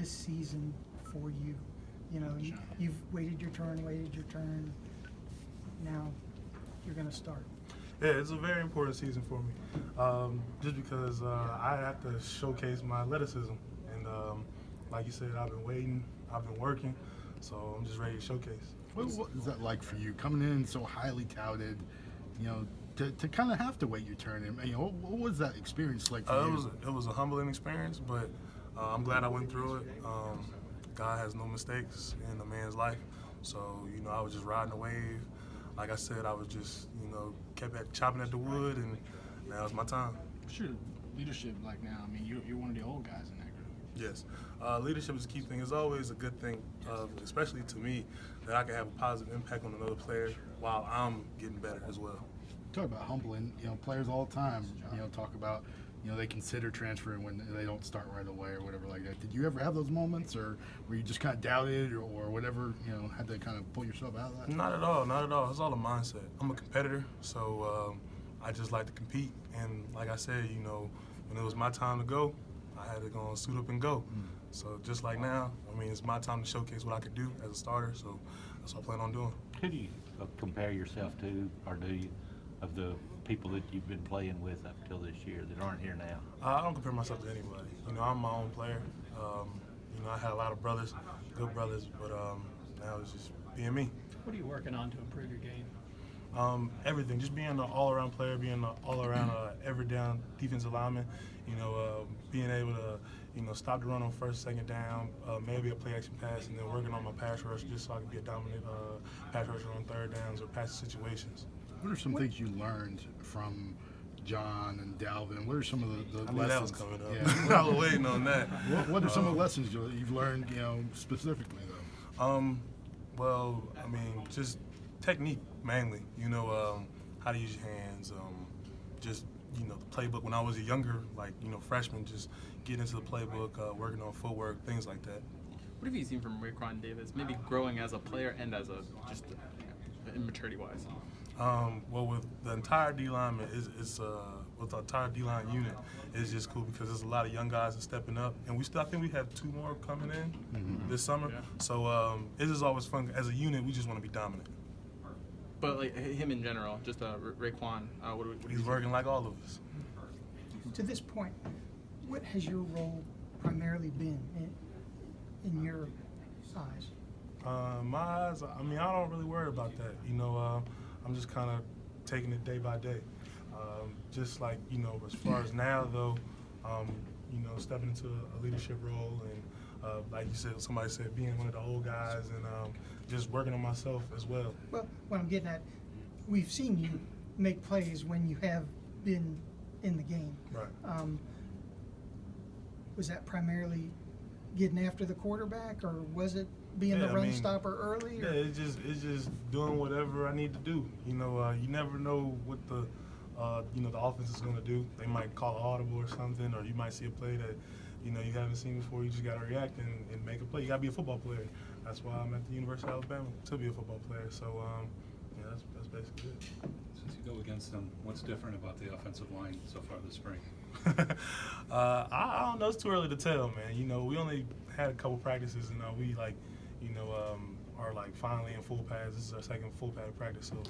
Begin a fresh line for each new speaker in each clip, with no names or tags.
this season for you? You know, you've waited your turn. Now you're going to start.
Yeah, it's a very important season for me, just because I have to showcase my athleticism. And like you said, I've been waiting, I've been working, so I'm just ready to showcase.
What is that like for you, coming in so highly touted, you know, to kind of have to wait your turn? And, you know, what was that experience like for you?
It was a humbling experience, but I'm glad I went through it. God has no mistakes in a man's life, so, you know, I was just riding the wave. Like I said, I was just, you know, chopping at the wood, and now it's my time.
What's your leadership like now? I mean, you're one of the old guys in that group.
Yes. Leadership is a key thing. It's always a good thing, especially to me, that I can have a positive impact on another player while I'm getting better as well.
Talk about humbling, you know, players all the time, you know, talk about, you know, they consider transferring when they don't start right away or whatever like that. Did you ever have those moments, or were you just kind of doubted or whatever, you know, had to kind of pull yourself out of that?
Not at all, not at all. It's all a mindset. I'm a competitor, so I just like to compete. And like I said, you know, when it was my time to go, I had to go and suit up and go. So just like now, I mean, it's my time to showcase what I could do as a starter, so that's what I plan on doing.
Who do you compare yourself to, or do you, of the people that you've been playing with up until this year that aren't here now?
I don't compare myself to anybody. You know, I'm my own player. You know, I had a lot of brothers, good brothers, but now it's just being me.
What are you working on to improve your game?
Everything, just being an all-around player, being an all-around every down defensive lineman. You know, being able to, you know, stop the run on first, second down, maybe a play-action pass, and then working on my pass rush just so I can be a dominant pass rusher on third downs or passing situations.
What are some things you learned from John and Dalvin? What are some of the
I knew
lessons?
that was coming up.
Yeah.
I was waiting on that.
What are some of the lessons you've learned, you know, specifically though?
Well, I mean, just technique mainly. You know, how to use your hands. Just, you know, the playbook. When I was a younger, like, you know, freshman, just getting into the playbook, working on footwork, things like that.
What have you seen from Raekwon Davis, maybe growing as a player and as a just immaturity-wise?
Well, with the entire D-line, with the entire D-line unit, it's just cool because there's a lot of young guys that stepping up, and I think we have 2 more coming in this summer. Yeah. So it is always fun. As a unit, we just want to be dominant.
But like him in general, just Raekwon, what
he's working like all of us.
To this point, what has your role primarily been in your eyes?
My eyes, I mean, I don't really worry about that. You know, I'm just kind of taking it day by day. Just like, you know, as far as now, though, you know, stepping into a leadership role and, like you said, somebody said, being one of the old guys and just working on myself as well.
Well, what I'm getting at, we've seen you make plays when you have been in the game.
Right.
Was that primarily getting after the quarterback, or was it being the run stopper early? Or?
Yeah, it's just doing whatever I need to do. You know, you never know what the you know, the offense is going to do. They might call an audible or something, or you might see a play that, you know, you haven't seen before. You just got to react and make a play. You got to be a football player. That's why I'm at the University of Alabama, to be a football player. So, yeah, that's basically it.
Since you go against them, what's different about the offensive line so far this spring?
I don't know. It's too early to tell, man. You know, we only had a couple practices, and we are like finally in full pads. This is our second full pad practice, so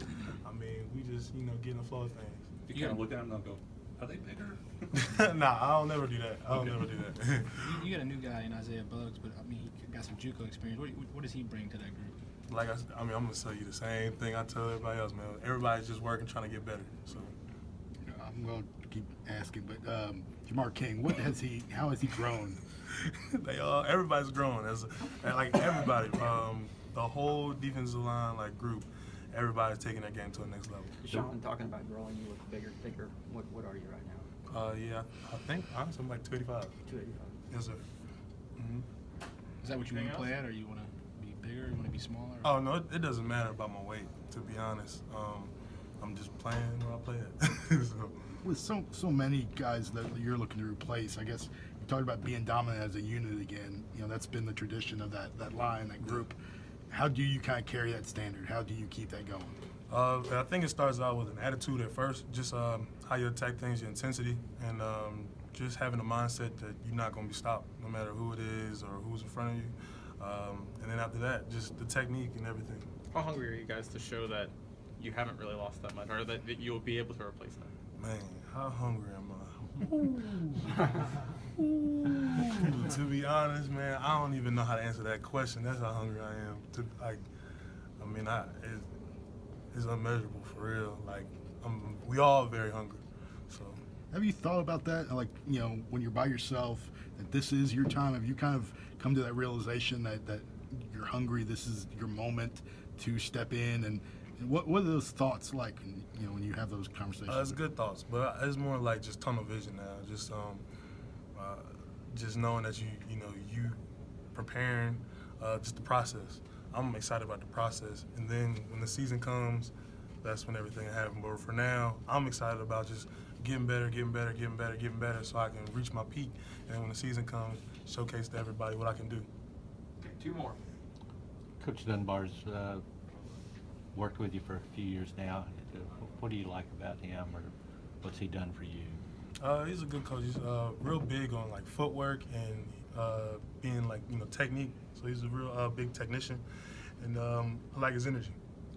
I mean, we just, you know, get in the flow of things.
You kind of look at them and go, are they bigger?
Nah, I'll never do that. I'll never do that.
You got a new guy in Isaiah Bugs, but I mean, he got some JUCO experience. What does he bring to that group?
Like I mean, I'm gonna tell you the same thing I tell everybody else, man. Everybody's just working, trying to get better. So
I'm going to keep asking, but Jamar King, how has he grown?
Everybody's growing. Like everybody, the whole defensive line, like group, everybody's taking that game to the next level.
Sean, talking about growing, you look bigger, thicker. What are you right now?
Yeah, I think honestly I'm like 285.
285.
Yes, sir.
Is that what you want to play at, or you want to be bigger? You want to be smaller?
Oh no, it doesn't matter about my weight. To be honest, I'm just playing where I play at. So.
With so many guys that you're looking to replace, I guess you talked about being dominant as a unit again. You know, that's been the tradition of that line, that group. How do you kind of carry that standard? How do you keep that going?
I think it starts out with an attitude at first, just how you attack things, your intensity, and just having a mindset that you're not going to be stopped, no matter who it is or who's in front of you. And then after that, just the technique and everything.
How hungry are you guys to show that you haven't really lost that much, or that you'll be able to replace that?
Man, how hungry am I? Ooh. To be honest, man, I don't even know how to answer that question. That's how hungry I am. It's unmeasurable for real. Like, we all very hungry. So.
Have you thought about that? Like, when you're by yourself, that this is your time. Have you kind of come to that realization that you're hungry? This is your moment to step in, and what are those thoughts like? When you have those conversations.
It's good thoughts, but it's more like just tunnel vision now. Just knowing that you preparing, just the process. I'm excited about the process, and then when the season comes, that's when everything happens. But for now, I'm excited about just getting better, so I can reach my peak. And when the season comes, showcase to everybody what I can do.
Okay, 2 more.
Coach Dunbar's worked with you for a few years now. What do you like about him, or what's he done for you?
He's a good coach. He's real big on like footwork and being like technique. So he's a real big technician, and I like his energy.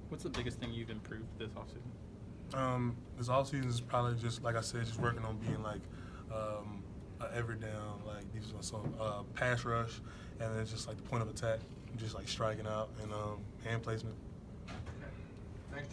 What's the biggest thing you've improved this offseason?
This offseason is probably just like I said, just working on being like every down, like these pass rush, and then just like the point of attack, just like striking out and hand placement.